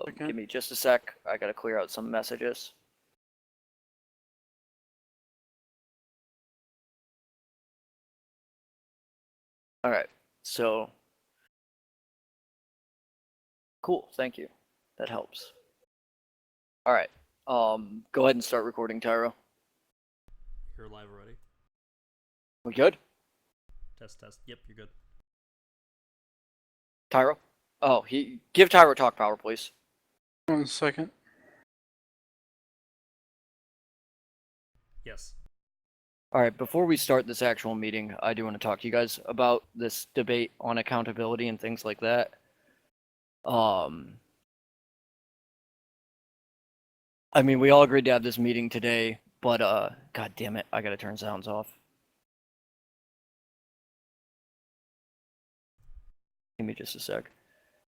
Okay. Give me just a sec. I gotta clear out some messages. All right. So cool. Thank you. That helps. All right. Go ahead and start recording, Tyro. You're live already. We good? Test, test. Yep, you're good. Tyro? Oh, give Tyro talk power, please. 1 second. Yes. All right, before we start this actual meeting, I do want to talk to you guys about this debate on accountability and things like that. I mean, we all agreed to have this meeting today, but god damn it, I gotta turn sounds off. Give me just a sec.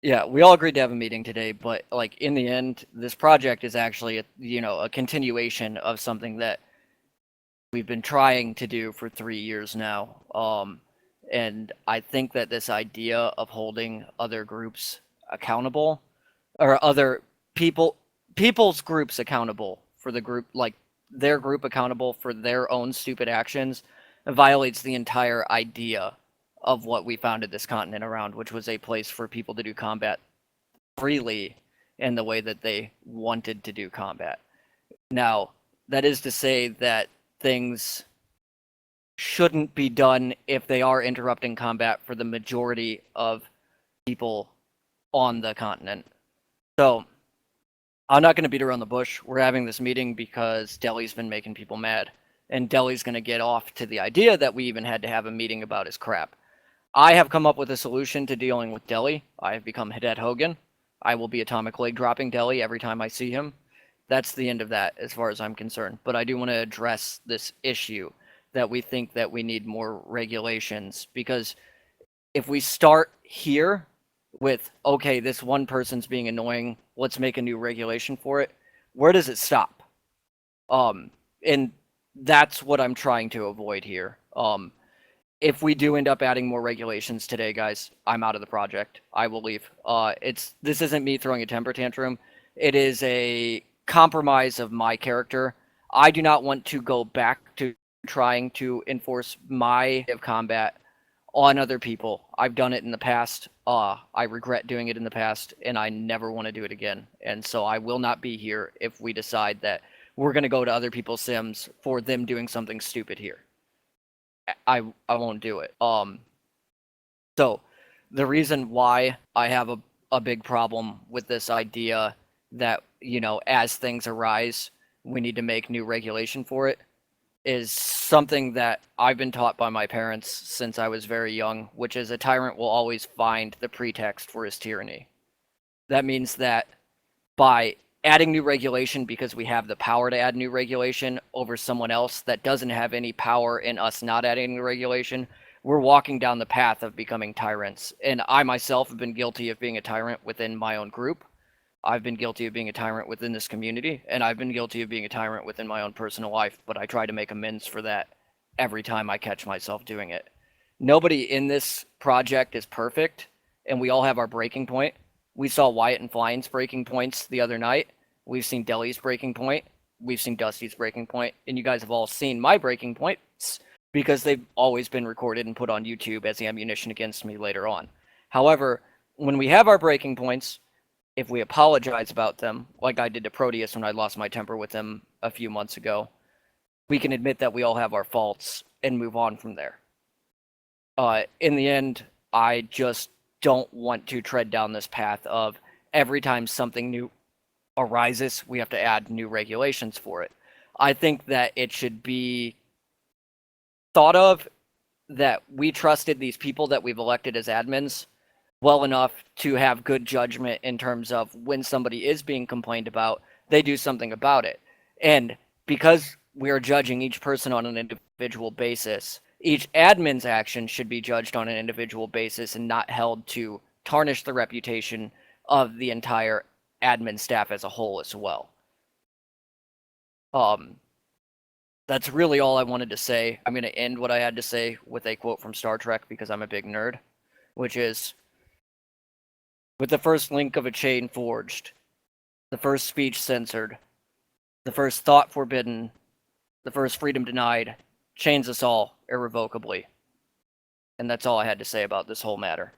Yeah, we all agreed to have a meeting today, but like in the end, this project is actually a continuation of something that we've been trying to do for 3 years now. And I think that this idea of holding other groups accountable, or other people's groups accountable for the group, like their group accountable for their own stupid actions, violates the entire idea of what we founded this continent around, which was a place for people to do combat freely in the way that they wanted to do combat. Now, that is to say that things shouldn't be done if they are interrupting combat for the majority of people on the continent. So, I'm not going to beat around the bush. We're having this meeting because Deli's been making people mad. And Deli's going to get off to the idea that we even had to have a meeting about his crap. I have come up with a solution to dealing with Deli. I have become Hidet Hogan. I will be atomic leg dropping Deli every time I see him. That's the end of that as far as I'm concerned. But I do want to address this issue that we think that we need more regulations, because if we start here with, okay, this one person's being annoying, let's make a new regulation for it, where does it stop? And that's what I'm trying to avoid here. If we do end up adding more regulations today, guys, I'm out of the project. I will leave. This isn't me throwing a temper tantrum. It is a compromise of my character. I do not want to go back to trying to enforce my of combat on other people. I've done it in the past. I regret doing it in the past, and I never want to do it again. And so I will not be here if we decide that we're going to go to other people's sims for them doing something stupid here. I won't do it. So the reason why I have a big problem with this idea that, as things arise, we need to make new regulation for it is something that I've been taught by my parents since I was very young, which is a tyrant will always find the pretext for his tyranny. That means that by adding new regulation because we have the power to add new regulation over someone else that doesn't have any power in us not adding new regulation, we're walking down the path of becoming tyrants. And I myself have been guilty of being a tyrant within my own group. I've been guilty of being a tyrant within this community, and I've been guilty of being a tyrant within my own personal life, but I try to make amends for that every time I catch myself doing it. Nobody in this project is perfect, and we all have our breaking point. We saw Wyatt and Flying's breaking points the other night. We've seen Deli's breaking point. We've seen Dusty's breaking point, and you guys have all seen my breaking points because they've always been recorded and put on YouTube as ammunition against me later on. However, when we have our breaking points, if we apologize about them, like I did to Proteus when I lost my temper with him a few months ago, we can admit that we all have our faults and move on from there. In the end, I just don't want to tread down this path of every time something new arises, we have to add new regulations for it. I think that it should be thought of that we trusted these people that we've elected as admins well enough to have good judgment in terms of when somebody is being complained about, they do something about it. And because we are judging each person on an individual basis, each admin's action should be judged on an individual basis and not held to tarnish the reputation of the entire admin staff as a whole as well. That's really all I wanted to say. I'm going to end what I had to say with a quote from Star Trek because I'm a big nerd, which is, "With the first link of a chain forged, the first speech censored, the first thought forbidden, the first freedom denied, chains us all irrevocably. And that's all I had to say about this whole matter.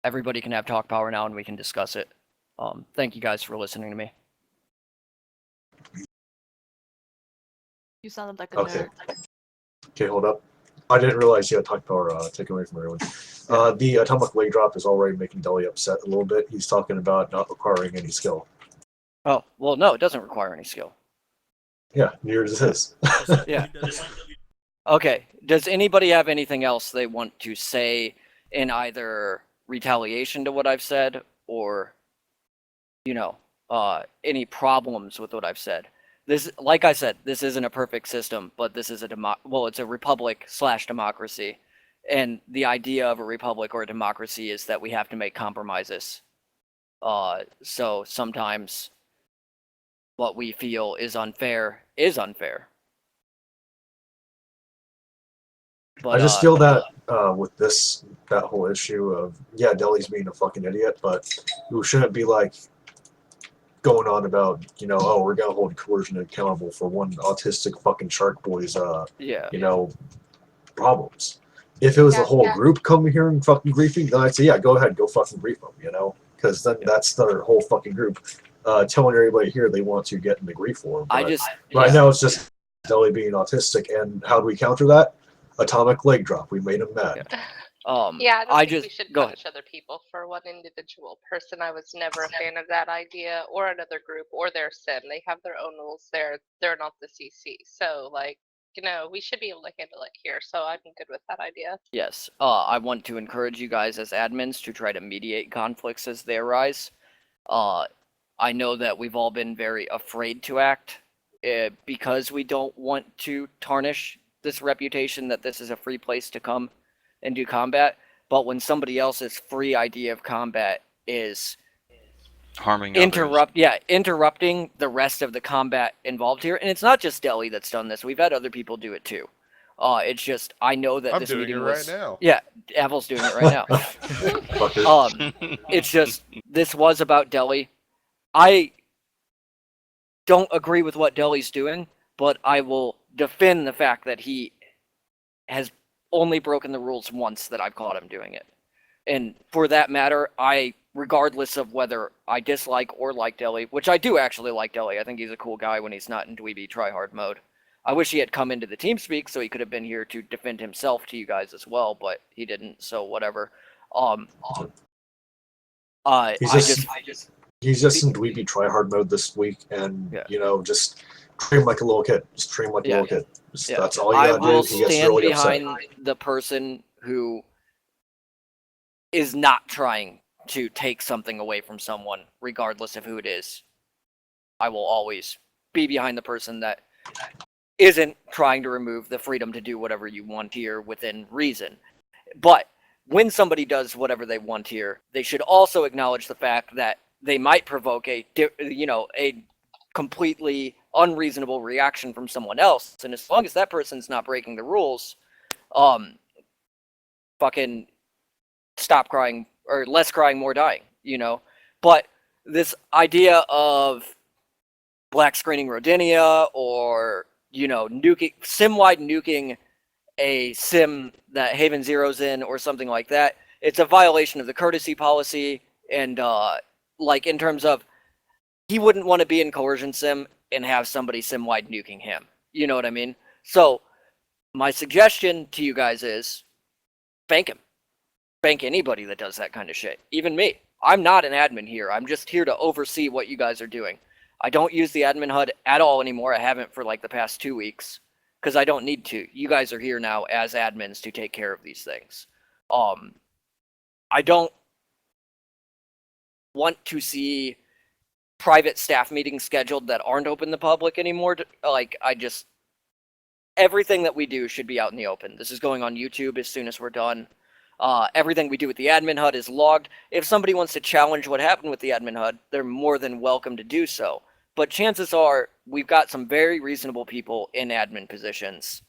Everybody can have talk power now and we can discuss it. Thank you guys for listening to me. You sounded like a Okay. nerd. Okay, hold up. I didn't realize you had talk power taken away from everyone. The atomic leg drop is already making Deli upset a little bit. He's talking about not requiring any skill. Oh, well, no, it doesn't require any skill. Yeah, neither does his. Yeah. Okay, does anybody have anything else they want to say in either retaliation to what I've said or, any problems with what I've said? This, like I said, this isn't a perfect system, but this is it's a republic/democracy. And the idea of a republic or a democracy is that we have to make compromises. So sometimes what we feel is unfair is unfair. But, I just feel that with that whole issue of, yeah, Deli's being a fucking idiot, but we shouldn't be like going on about, oh, we're gonna hold coercion accountable for one autistic fucking shark boy's problems. If it was a whole group coming here and fucking griefing, then I'd say, yeah, go ahead, go fucking grief them, because then that's their whole fucking group telling everybody here they want to get in the grief war. But right now it's just Deli being autistic, and how do we counter that? Atomic leg drop. We made him mad. I don't think we should punish other people for one individual person. I was never a fan of that idea, or another group, or their sim. They have their own rules. They're not the CC. So, we should be able to handle it here. So I'm good with that idea. Yes. I want to encourage you guys as admins to try to mediate conflicts as they arise. I know that we've all been very afraid to act because we don't want to tarnish this reputation that this is a free place to come and do combat. But when somebody else's free idea of combat is harming interrupting the rest of the combat involved here, and it's not just Deli that's done this. We've had other people do it too. It's just I know that I'm this doing meeting it was right now. Yeah, Avil's doing it right now. It's just this was about Deli. I don't agree with what Deli's doing, but I will defend the fact that he has only broken the rules once that I've caught him doing it. And for that matter, regardless of whether I dislike or like Deli, which I do actually like Deli, I think he's a cool guy when he's not in dweeby tryhard mode. I wish he had come into the TeamSpeak so he could have been here to defend himself to you guys as well, but he didn't, so whatever. He's just in dweeby tryhard mode this week, and just train like a little kid. Just train like a little kid. That's all you gotta do. I will He gets stand really behind upset. the person who is not trying to take something away from someone, regardless of who it is. I will always be behind the person that isn't trying to remove the freedom to do whatever you want here within reason. But when somebody does whatever they want here, they should also acknowledge the fact that they might provoke a completely unreasonable reaction from someone else. And as long as that person's not breaking the rules, fucking stop crying, or less crying, more dying, But this idea of black screening Rodinia or, nuking, sim-wide nuking a sim that Haven Zero's in or something like that, it's a violation of the courtesy policy. And, in terms of, he wouldn't want to be in coercion sim and have somebody sim-wide nuking him. You know what I mean? So, my suggestion to you guys is, bank him. Bank anybody that does that kind of shit. Even me. I'm not an admin here. I'm just here to oversee what you guys are doing. I don't use the admin HUD at all anymore. I haven't for the past 2 weeks. Because I don't need to. You guys are here now as admins to take care of these things. I don't want to see private staff meetings scheduled that aren't open to the public anymore. Everything that we do should be out in the open. This is going on YouTube as soon as we're done. Everything we do with the admin HUD is logged. If somebody wants to challenge what happened with the admin HUD, they're more than welcome to do so. But chances are, we've got some very reasonable people in admin positions.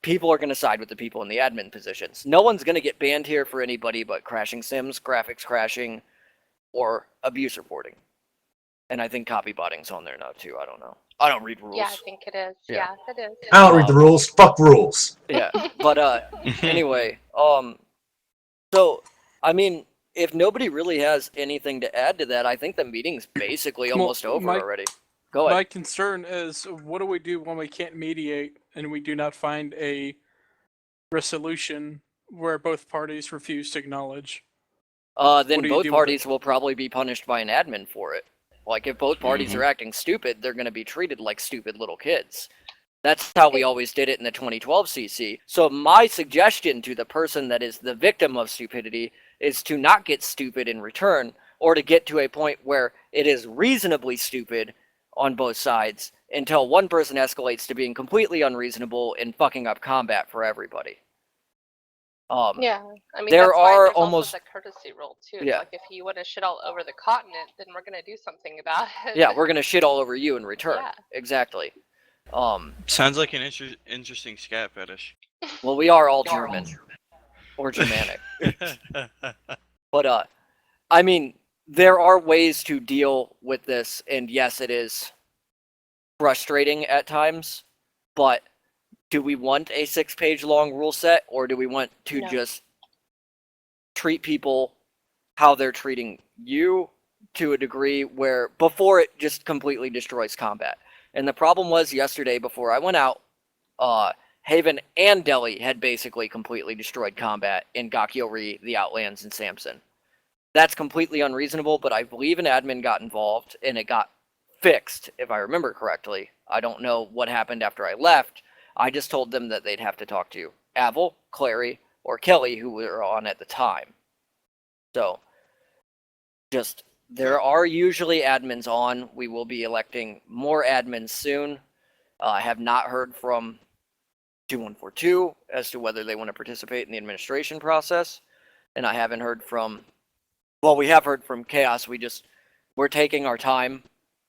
people are going to side with the people in the admin positions. No one's going to get banned here for anybody but crashing sims, graphics crashing, or abuse reporting. And I think copy botting's on there now too. I don't know. I don't read rules. Yeah, I think it is. Yeah. Yeah, it is. I don't read the rules. Fuck rules. Yeah, but anyway, so I mean, if nobody really has anything to add to that, I think the meeting's basically almost over already. Go ahead. My concern is, what do we do when we can't mediate and we do not find a resolution where both parties refuse to acknowledge? Then both parties will probably be punished by an admin for it. Like, if both parties are acting stupid, they're going to be treated like stupid little kids. That's how we always did it in the 2012 CC. So my suggestion to the person that is the victim of stupidity is to not get stupid in return, or to get to a point where it is reasonably stupid on both sides until one person escalates to being completely unreasonable and fucking up combat for everybody. Yeah, I mean, there that's why are there's almost also the courtesy rule too. Yeah. Like, if you want to shit all over the continent, then we're gonna do something about it. Yeah, we're gonna shit all over you in return. Yeah. Exactly. Sounds like an interesting scat fetish. Well, we are all German or Germanic, but I mean, there are ways to deal with this, and yes, it is frustrating at times, but do we want a 6-page long rule set, or do we want to just treat people how they're treating you to a degree where before it just completely destroys combat? And the problem was yesterday before I went out, Haven and Deli had basically completely destroyed combat in Gakyori, the Outlands, and Samson. That's completely unreasonable, but I believe an admin got involved and it got fixed, if I remember correctly. I don't know what happened after I left. I just told them that they'd have to talk to Avel, Clary, or Kelly, who were on at the time. So, just, there are usually admins on. We will be electing more admins soon. I have not heard from 2142 as to whether they want to participate in the administration process. And I haven't heard from, well, we have heard from Chaos. We're taking our time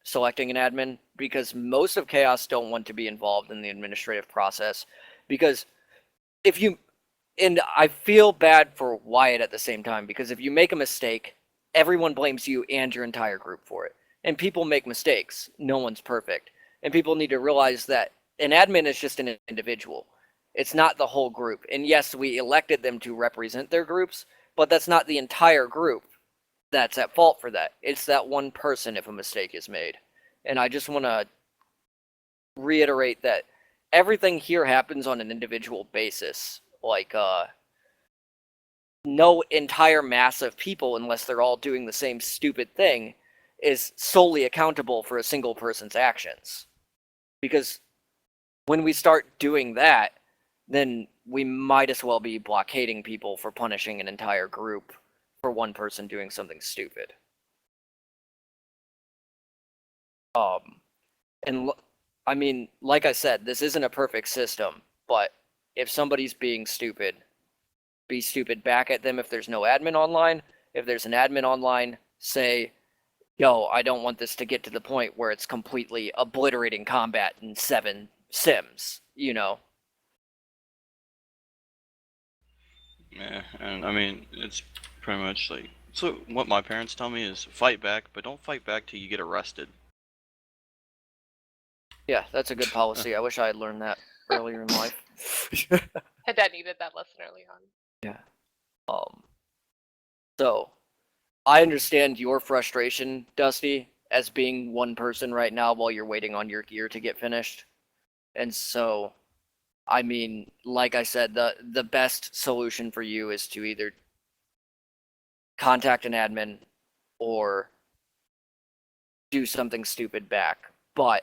selecting an admin because most of Chaos don't want to be involved in the administrative process. Because if you, and I feel bad for Wyatt at the same time, because if you make a mistake, everyone blames you and your entire group for it. And people make mistakes. No one's perfect. And people need to realize that an admin is just an individual. It's not the whole group. And yes, we elected them to represent their groups, but that's not the entire group that's at fault for that. It's that one person if a mistake is made. And I just want to reiterate that everything here happens on an individual basis. Like, no entire mass of people, unless they're all doing the same stupid thing, is solely accountable for a single person's actions. Because when we start doing that, then we might as well be blockading people for punishing an entire group for one person doing something stupid. And I mean, like I said, this isn't a perfect system, but if somebody's being stupid, be stupid back at them if there's no admin online. If there's an admin online, say, yo, I don't want this to get to the point where it's completely obliterating combat in 7 sims, you know? Yeah, and I mean, it's pretty much like, so what my parents tell me is fight back, but don't fight back till you get arrested. Yeah, that's a good policy. I wish I had learned that earlier in life. Dad needed that lesson early on. Yeah. So, I understand your frustration, Dusty, as being one person right now while you're waiting on your gear to get finished. And so, I mean, like I said, the best solution for you is to either contact an admin or do something stupid back. But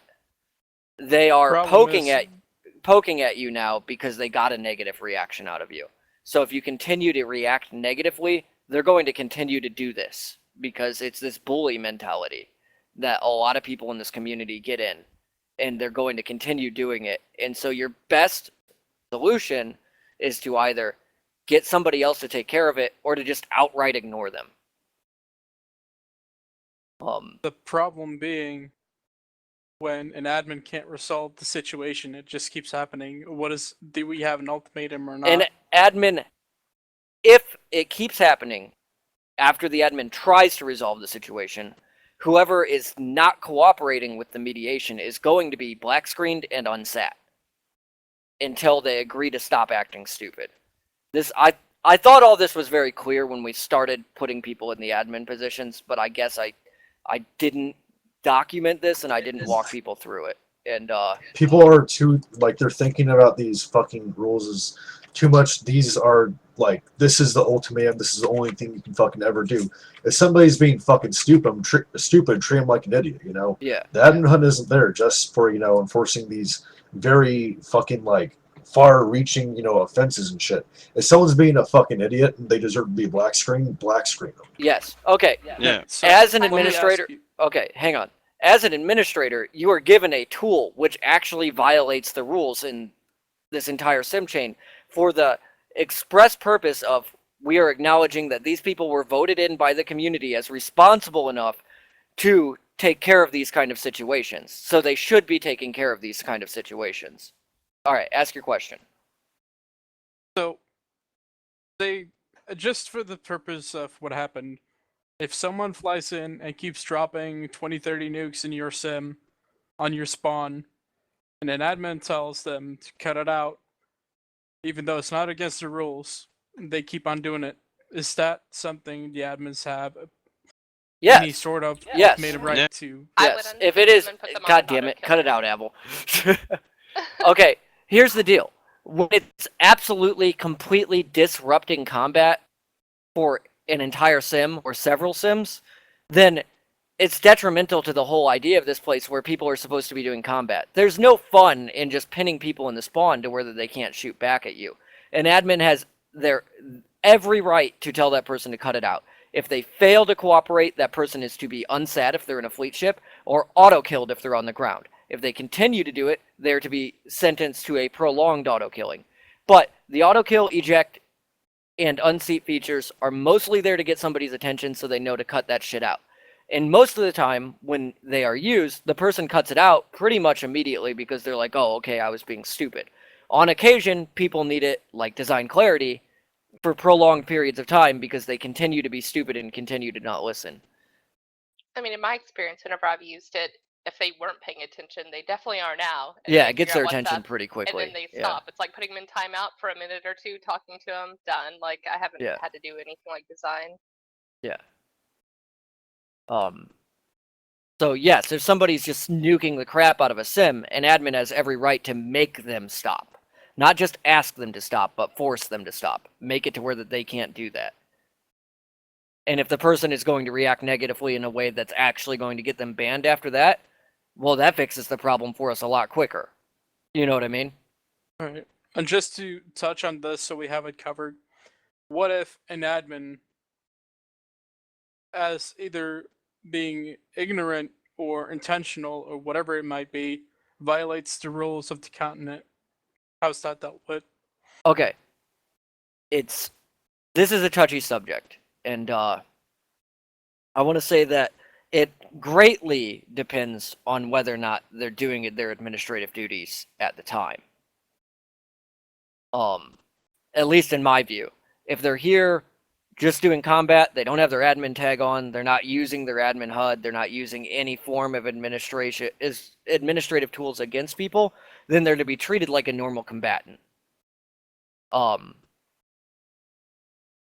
they are poking at you now because they got a negative reaction out of you. So if you continue to react negatively, they're going to continue to do this because it's this bully mentality that a lot of people in this community get in, and they're going to continue doing it. And so your best solution is to either get somebody else to take care of it or to just outright ignore them. The problem being, when an admin can't resolve the situation? It just keeps happening. Do we have an ultimatum or not? An admin, if it keeps happening after the admin tries to resolve the situation, whoever is not cooperating with the mediation is going to be black screened and unsat until they agree to stop acting stupid. I thought all this was very clear when we started putting people in the admin positions, but I guess I didn't document this and I didn't walk people through it. And people are too, like, they're thinking about these fucking rules as too much. These are like, this is the ultimatum, this is the only thing you can fucking ever do. If somebody's being fucking stupid, treat them like an idiot, you know? yeah. The admin hunt isn't there just for, you know, enforcing these very fucking, like, far-reaching, you know, offenses and shit. If someone's being a fucking idiot and they deserve to be black screen them. Yes. Okay. Yeah. So, As an let me ask administrator, you- okay, hang on. As an administrator, you are given a tool which actually violates the rules in this entire sim chain for the express purpose of we are acknowledging that these people were voted in by the community as responsible enough to take care of these kind of situations. So they should be taking care of these kind of situations. All right, ask your question. So, just for the purpose of what happened, if someone flies in and keeps dropping 20, 30 nukes in your sim on your spawn, and an admin tells them to cut it out, even though it's not against the rules, they keep on doing it. Is that something the admins have any Yes. sort of Yes. ultimatum right Yeah. to? I would Yes. If it is, unsubscribe and put them on God an damn it, auto cut it kill. out, Abel. Okay, here's the deal. When it's absolutely, completely disrupting combat for an entire sim or several sims, then it's detrimental to the whole idea of this place where people are supposed to be doing combat. There's no fun in just pinning people in the spawn to where they can't shoot back at you. An admin has their every right to tell that person to cut it out. If they fail to cooperate, that person is to be unsat if they're in a fleet ship, or auto-killed if they're on the ground. If they continue to do it, they're to be sentenced to a prolonged auto-killing. But the auto-kill, eject, and unseat features are mostly there to get somebody's attention so they know to cut that shit out. And most of the time, when they are used, the person cuts it out pretty much immediately because they're like, oh, okay, I was being stupid. On occasion, people need it, like design clarity, for prolonged periods of time because they continue to be stupid and continue to not listen. I mean, in my experience, whenever I've used it, if they weren't paying attention, they definitely are now. and Yeah, they it gets figure their out what's attention up, pretty quickly. And then they Yeah. stop. It's like putting them in timeout for a minute or two, talking to them, done. Like, I haven't Yeah. had to do anything like design. Yeah. So yes, if somebody's just nuking the crap out of a sim, an admin has every right to make them stop. Not just ask them to stop, but force them to stop. Make it to where that they can't do that. And if the person is going to react negatively in a way that's actually going to get them banned after that, well, that fixes the problem for us a lot quicker. You know what I mean? All right. And just to touch on this so we have it covered, what if an admin, as either being ignorant or intentional or whatever it might be, violates the rules of the continent? How's that dealt with? Okay. This is a touchy subject, and I want to say that it greatly depends on whether or not they're doing their administrative duties at the time. At least in my view. If they're here just doing combat, they don't have their admin tag on, they're not using their admin HUD, they're not using any form of administrative tools against people, then they're to be treated like a normal combatant.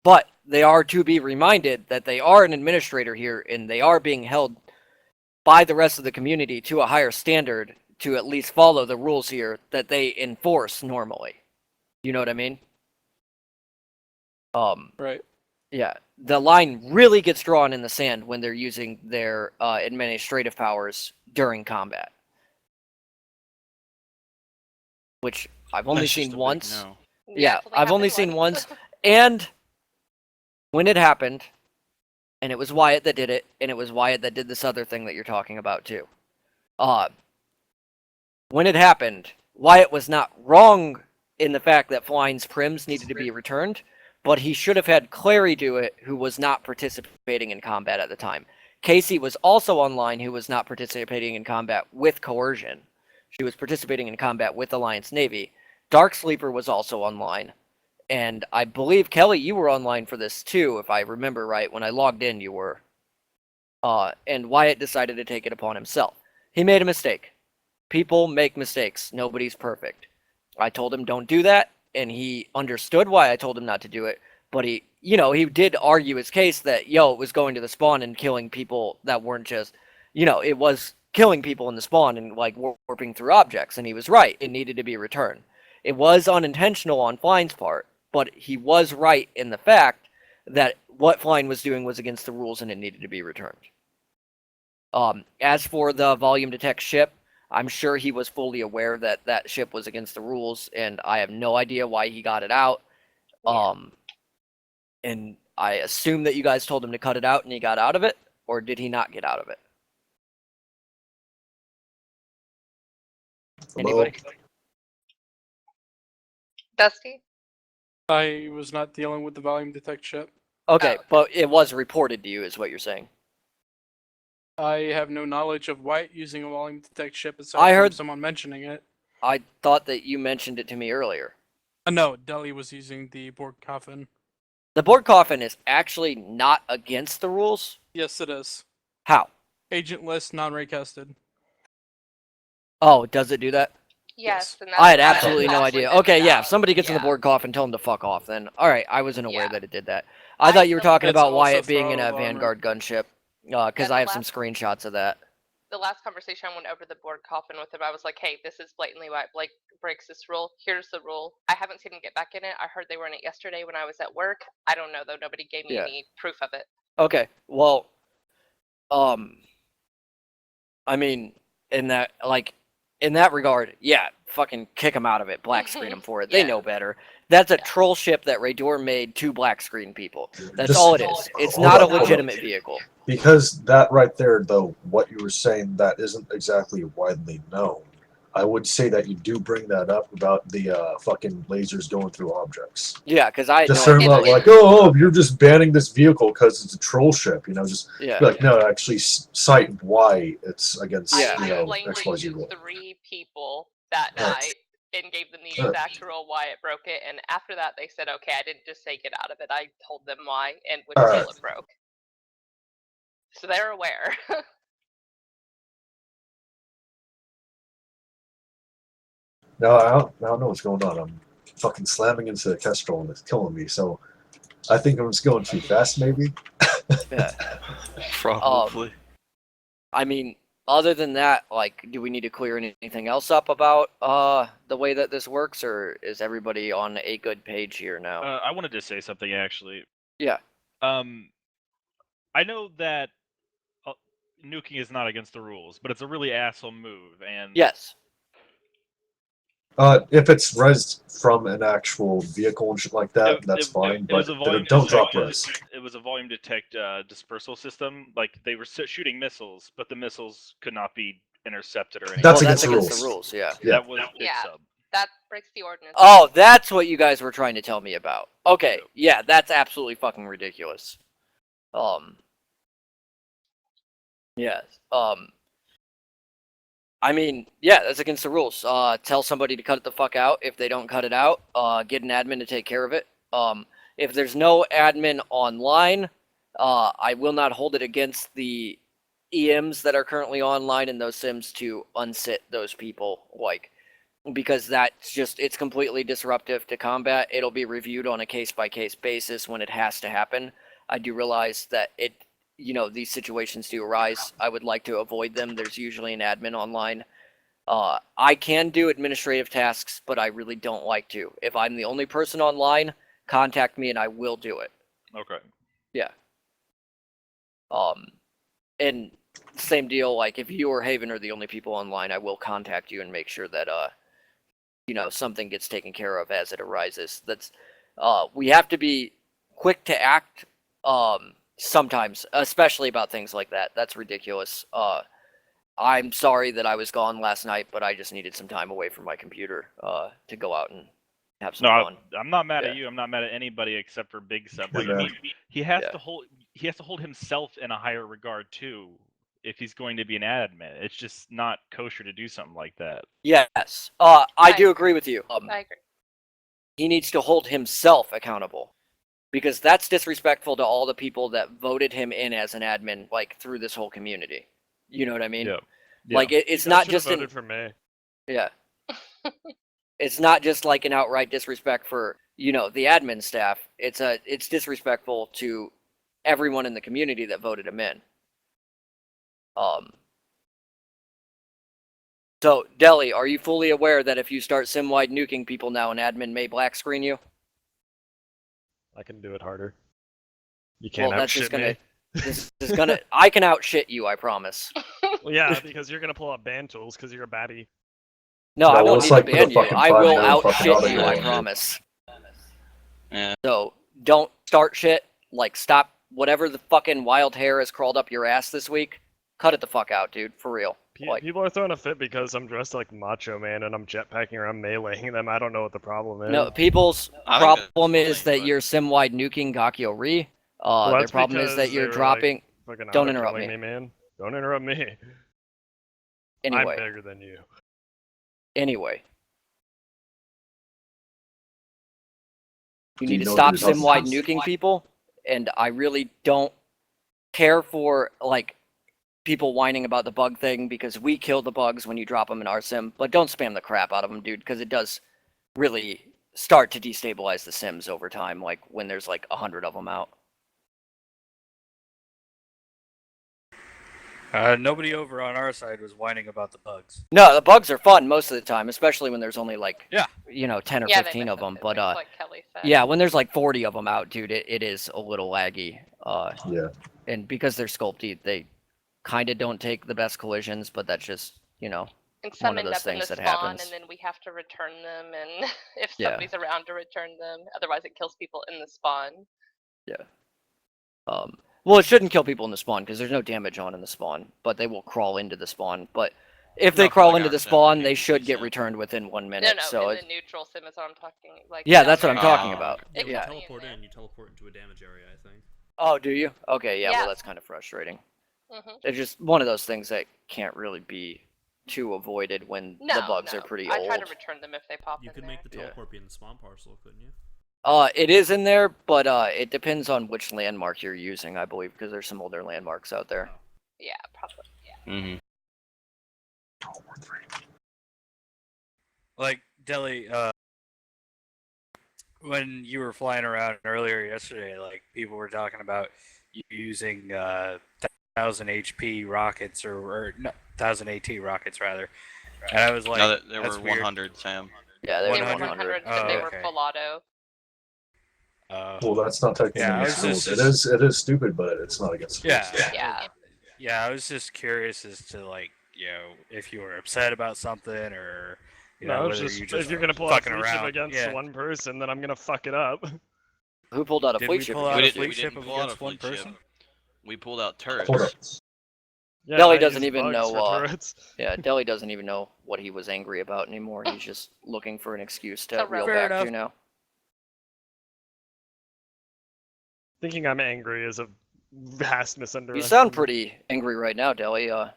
But they are to be reminded that they are an administrator here, and they are being held by the rest of the community to a higher standard to at least follow the rules here that they enforce normally. You know what I mean? Right. Yeah. The line really gets drawn in the sand when they're using their administrative powers during combat. Which I've only That's just seen a big once. no. Yeah, it's I've only seen once. And when it happened, and it was Wyatt that did it, and it was Wyatt that did this other thing that you're talking about too. When it happened, Wyatt was not wrong in the fact that Flying's prims needed to be returned, but he should have had Clary do it, who was not participating in combat at the time. Casey was also online, who was not participating in combat with coercion. She was participating in combat with Alliance Navy. Dark Sleeper was also online. And I believe, Kelly, you were online for this too, if I remember right. When I logged in, you were. And Wyatt decided to take it upon himself. He made a mistake. People make mistakes. Nobody's perfect. I told him don't do that, and he understood why I told him not to do it. But he did argue his case that, it was going to the spawn and killing people that weren't just, it was killing people in the spawn and, like, warping through objects. And he was right. It needed to be returned. It was unintentional on Flynn's part, but he was right in the fact that what Flynn was doing was against the rules and it needed to be returned. As for the volume detect ship, I'm sure he was fully aware that that ship was against the rules, and I have no idea why he got it out. And I assume that you guys told him to cut it out and he got out of it, or did he not get out of it? Anybody? Dusty? I was not dealing with the volume detect ship. Okay, but it was reported to you, is what you're saying. I have no knowledge of White using a volume detect ship aside I from heard someone mentioning it. I thought that you mentioned it to me earlier. No, Deli was using the Borg coffin. The Borg coffin is actually not against the rules? Yes, it is. How? Agentless, non-raycasted. Oh, does it do that? Yes. And I had that's absolutely no idea. Okay, yeah, if somebody gets in the Borg coffin, tell them to fuck off then. Alright, I wasn't aware that it did that. I thought you were talking about Wyatt being in a Vanguard gunship, because I have some screenshots of that. The last conversation I went over the Borg coffin with him, I was like, hey, this is blatantly why Blake breaks this rule. Here's the rule. I haven't seen him get back in it. I heard they were in it yesterday when I was at work. I don't know, though. Nobody gave me any proof of it. Okay, well, I mean, in that regard, yeah, fucking kick them out of it, black screen them for it. They know better. That's a troll ship that Raydor made to black screen people. That's all it is. It's not a legitimate vehicle. Because that right there, though, what you were saying, that isn't exactly widely known. I would say that you do bring that up about the fucking lasers going through objects. Yeah, because I just certain like, oh, you're just banning this vehicle because it's a troll ship, just be like, no, actually cite why it's against XYZ rule. 3 people that night and gave them the exact rule why it broke it, and after that they said, okay, I didn't just say get out of it, I told them why and which rule it broke. So they're aware. No, I don't know what's going on. I'm fucking slamming into the Kestrel and it's killing me, so I think I'm just going too fast, maybe? Probably. I mean, other than that, like, do we need to clear anything else up about the way that this works, or is everybody on a good page here now? I wanted to say something, actually. Yeah. I know that nuking is not against the rules, but it's a really asshole move, and... Yes. If it's res from an actual vehicle and shit like that, that's fine, but don't drop res. It was a volume detect dispersal system. Like, they were shooting missiles, but the missiles could not be intercepted or anything. That's against the rules, yeah. That was big sub. That breaks the ordinance. Oh, that's what you guys were trying to tell me about. Okay, yeah, that's absolutely fucking ridiculous. Yes. I mean, yeah, that's against the rules. Tell somebody to cut it the fuck out. If they don't cut it out, get an admin to take care of it. If there's no admin online, I will not hold it against the EMs that are currently online in those sims to unsit those people, because that's just, it's completely disruptive to combat. It'll be reviewed on a case-by-case basis when it has to happen. I do realize that these situations do arise. I would like to avoid them. There's usually an admin online. I can do administrative tasks, but I really don't like to. If I'm the only person online, contact me and I will do it. Okay. Yeah. And same deal, like, if you or Haven are the only people online, I will contact you and make sure that, something gets taken care of as it arises. We have to be quick to act, sometimes, especially about things like that. That's ridiculous. I'm sorry that I was gone last night, but I just needed some time away from my computer to go out and have some fun. I'm not mad at you. I'm not mad at anybody except for Big Sub. Like, he has to hold. he has to hold himself in a higher regard too. If he's going to be an admin, it's just not kosher to do something like that. Yes, I do agree with you. I agree. He needs to hold himself accountable, because that's disrespectful to all the people that voted him in as an admin, like through this whole community. You know what I mean? Yeah. Like it's not just voted for me. Yeah. It's not just like an outright disrespect for, the admin staff. It's disrespectful to everyone in the community that voted him in. So, Deli, are you fully aware that if you start sim-wide nuking people now, an admin may black screen you? I can do it harder. You can't Well, that's just outshit me. This is gonna. I can outshit you, I promise. Well, yeah, because you're gonna pull up ban tools because you're a baddie. No, No, I won't let's, need like, to put a ban you. fucking I will 5-0 fucking outshit you, I autograph. promise. Yeah. So, don't start shit. Like, stop whatever the fucking wild hair has crawled up your ass this week. Cut it the fuck out, dude. For real. Like, People are throwing a fit because I'm dressed like Macho Man and I'm jetpacking around meleeing them. I don't know what the problem is. no, people's I think that's problem is funny, that but- you're sim-wide nuking Gakyo Ri. Their that's problem is because that you're they were, dropping... Fucking Don't interrupt auto-killing me. man. Don't interrupt me. I'm Anyway. bigger than you. Anyway. You Do need you to know stop what you're sim-wide talking nuking people, and I really don't care for, like, people whining about the bug thing, because we kill the bugs when you drop them in our sim, but don't spam the crap out of them, dude, because it does really start to destabilize the sims over time, like, when there's, like, 100 of them out. Nobody over on our side was whining about the bugs. No, the bugs are fun most of the time, especially when there's only, like, Yeah. 10 or Yeah, 15 they of them, miss but, like Kelly said. yeah, when there's, like, 40 of them out, dude, it is a little laggy, Yeah. and because they're sculpted, they kind of don't take the best collisions, but that's just, And some one of end those up in the things that spawn, happens. and then we have to return them, and if Yeah. somebody's around to return them, otherwise it kills people in the spawn. Well, it shouldn't kill people in the spawn, because there's no damage on in the spawn, but they will crawl into the spawn, but if they Not for crawl the into the goddamn spawn, they community, should get so. returned within 1 No, minute, no, so in it, the neutral sim is what I'm talking. Like yeah, down that's what I'm there. talking Oh. about. Yeah, when Yeah. you teleport in, you teleport into a damage area, I think. Oh, do you? Okay, yeah, Yeah. well, that's kind of frustrating. Mhm. It's just one of those things that can't really be too avoided when No, the bugs no. are pretty I old. try to return them if they pop You in could there. make the Yeah. teleport be in the spawn parcel, couldn't you? It is in there, but it depends on which landmark you're using, I believe, because there's some older landmarks out there. Yeah, probably. Yeah. Mm-hmm. Like, Deli, when you were flying around earlier yesterday, like, people were talking about you using 1000 HP rockets, or no, 1000 AT rockets, rather. And I was like, No, there that's were weird. 100, Sam. Yeah, They there's were 100? 100, but Oh, they were okay. full auto. Well, that's not technically Yeah, I against was the rules. just- It is stupid, but it's not against the Yeah. rules. Yeah. Yeah, I was just curious as to, like, if you were upset about something, or No, it's whether just, you just if you're gonna pull out fucking fleet ship around. against Yeah. one person, then I'm gonna fuck it up. Who pulled out a Did fleet we ship? pull against out a you? fleet we ship didn't pull out a against one fleet ship. person? We pulled out turrets. Hold on. Yeah, Deli I doesn't use even bugs know, for turrets. Yeah, Deli doesn't even know what he was angry about anymore. He's just looking for an excuse to So reel fair back to enough. now. Thinking I'm angry is a vast misunderstanding. You sound pretty angry right now, Deli. Yeah,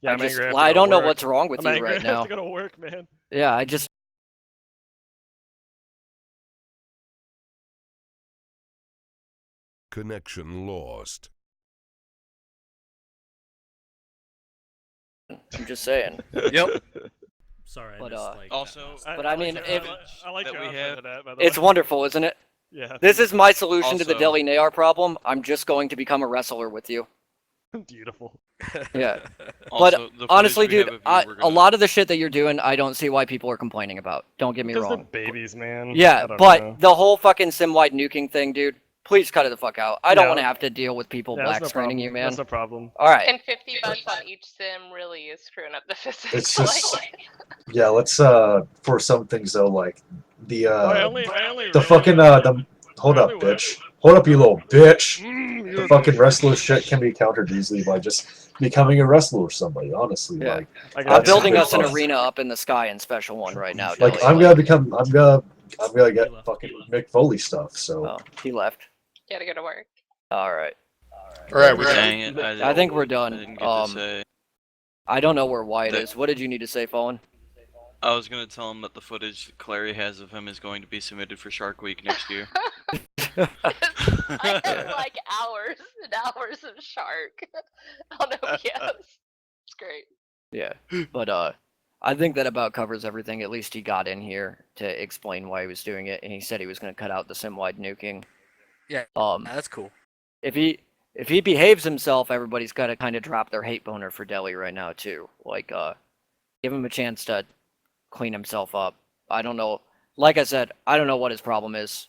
I I'm just, angry. I have to I go don't to know work. what's wrong with I'm you angry. right I have now. to go to work, man. Yeah, I just. Connection lost. I'm just saying. Yep. Sorry, I But, missed, like, that Also, last- But I mean, like if- I like that your we outfit have- for that, by the It's way. wonderful, isn't it? Yeah. This is my solution to the Also- Deli Nayar problem. I'm just going to become a wrestler with you. Beautiful. Yeah. also, the footage Honestly, we have dude, of you, we're a gonna- lot of the shit that you're doing, I don't see why people are complaining about. Don't get me Because wrong. they're babies, man. I Yeah, don't but know. the whole fucking sim-wide nuking thing, dude, please cut it the fuck out. I don't Yeah. want to have to deal with people Yeah, black that's no screening problem. you, man. That's no problem. Alright. And 50 bucks on each sim really is screwing up the physics. It's just like, yeah. Let's for some things though, like the I only the really- fucking the hold up, bitch. Hold up, you little bitch. Mm, The you're a fucking bitch. wrestler shit can be countered easily by just becoming a wrestler with somebody. Honestly, Yeah. like I I'm got building super us an fun. arena up in the sky in Special 1 right now, like Deli. I'm gonna become I'm gonna get left. fucking Mick Foley stuff. So Oh, he left. gotta go to work. All right. Alright, we Dang it, I think we're done. I didn't get to say. I don't know where Wyatt That- is. What did you need to say, Fallen? I was gonna tell him that the footage Clary has of him is going to be submitted for Shark Week next year. I have like hours and hours of Shark on OBS. It's great. Yeah, but I think that about covers everything. At least he got in here to explain why he was doing it, and he said he was going to cut out the sim-wide nuking. Yeah, that's cool. If he behaves himself, everybody's got to kind of drop their hate boner for Deli right now too. Like, give him a chance to clean himself up. I don't know. Like I said, I don't know what his problem is,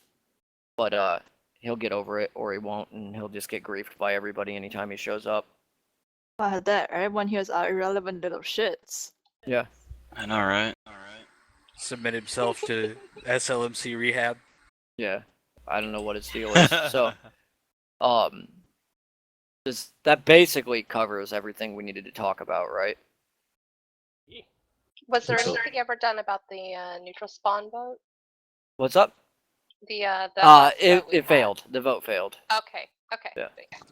but he'll get over it, or he won't, and he'll just get griefed by everybody anytime he shows up. That everyone here is irrelevant little shits. Yeah. I know, right? Submit himself to SLMC rehab. Yeah. I don't know what his deal is. So, that basically covers everything we needed to talk about, right? Was there So- anything ever done about the neutral spawn vote? What's up? The last vote we It had? failed. The vote failed. Okay. Yeah. thanks.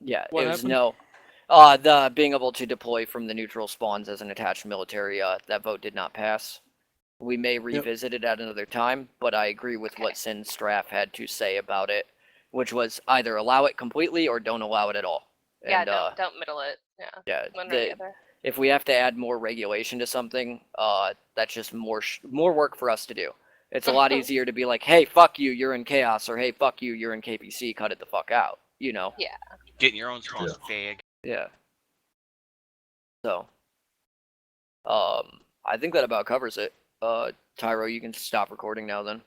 Yeah, What it was happened? no. The being able to deploy from the neutral spawns as an attached military, that vote did not pass. We may revisit it at another time, but I agree with what Sin Straff had to say about it, which was either allow it completely or don't allow it at all. Yeah, And, don't middle it. Yeah. yeah, One or the other. if we have to add more regulation to something, that's just more work for us to do. It's a lot easier to be like, hey, fuck you, you're in chaos, or hey, fuck you, you're in KPC, cut it the fuck out, you know? Yeah. Getting your own spawn, fag. Yeah. So, I think that about covers it. Tyro, you can stop recording now then.